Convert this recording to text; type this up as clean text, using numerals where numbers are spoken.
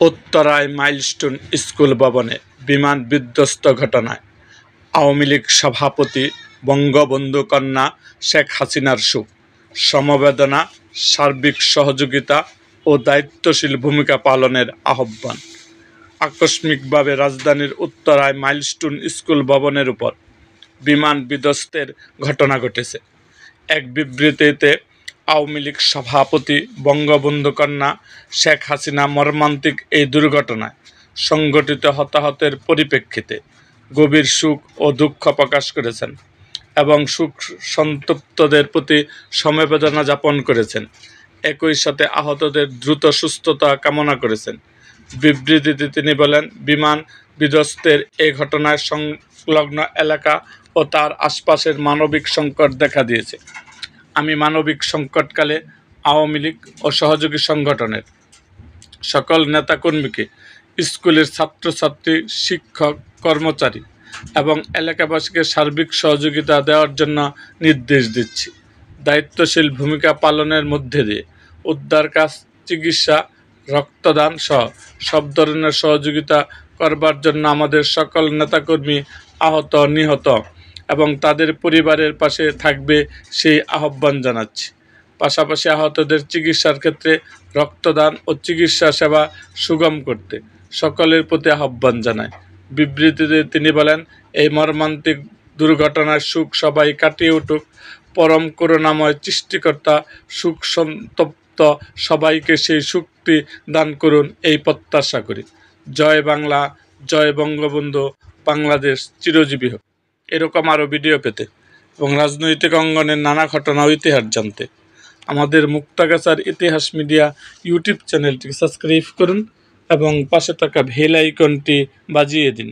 উত্তরায় milestone school ভবনে বিমান বিধ্বস্ত ঘটনায় আওয়ামী লীগ সভাপতি বঙ্গবন্ধু কন্যা শেখ হাসিনার শোক, সমবেদনা, সার্বিক সহযোগিতা ও দায়িত্বশীল ভূমিকা পালনের আহ্বান। আকস্মিকভাবে রাজধানীর উত্তরায় মাইলস্টোন স্কুল ভবনের উপর বিমান বিধ্বস্তের ঘটনা ঘটেছে। এক বিবৃতিতে আওয়ামী লীগ সভাপতি বঙ্গবন্ধু কন্যা শেখ হাসিনা মর্মান্তিক এই দুর্ঘটনায় সংঘটিত হতাহতের পরিপ্রেক্ষিতে গভীর শোক ও দুঃখ প্রকাশ করেছেন এবং শোক সন্তপ্তদের প্রতি সমবেদনা জ্ঞাপন করেছেন। একই সাথে আহতদের দ্রুত সুস্থতা কামনা করেছেন। বিবৃতিতে তিনি বলেন, বিমান বিধ্বস্তের এই ঘটনায় সংলগ্ন এলাকা ও তার আশপাশের মানবিক সংকট দেখা দিয়েছে। আমি মানবিক সংকটকালে আওয়ামী লীগ ও সহযোগী সংগঠনের সকল নেতাকর্মীকে, স্কুলের ছাত্রছাত্রী, শিক্ষক, কর্মচারী এবং এলাকাবাসীকে সার্বিক সহযোগিতা দেওয়ার জন্য নির্দেশ দিচ্ছি। দায়িত্বশীল ভূমিকা পালনের মধ্যে দিয়ে উদ্ধার কাজ, চিকিৎসা, রক্তদান সহ সব ধরনের সহযোগিতা করবার জন্য আমাদের সকল নেতাকর্মী আহত, নিহত এবং তাদের পরিবারের পাশে থাকবে সেই আহ্বান জানাচ্ছি। পাশাপাশি আহতদের চিকিৎসার ক্ষেত্রে রক্তদান ও চিকিৎসা সেবা সুগম করতে সকলের প্রতি আহ্বান জানায়। বিবৃতিতে তিনি বলেন, এই মর্মান্তিক দুর্ঘটনার শোক সবাই কাটিয়ে উঠুক। পরম করুণাময় সৃষ্টিকর্তা শোক সন্তপ্ত সবাইকে সেই শক্তি দান করুন, এই প্রত্যাশা করি। জয় বাংলা, জয় বঙ্গবন্ধু, বাংলাদেশ চিরজীবী হোক। এরকম আরও ভিডিও পেতে এবং রাজনৈতিক অঙ্গনের নানা ঘটনা ও ইতিহাস জানতে আমাদের মুক্তাগাছার ইতিহাস মিডিয়া ইউটিউব চ্যানেলটি সাবস্ক্রাইব করুন এবং পাশে থাকা বেল আইকনটি বাজিয়ে দিন।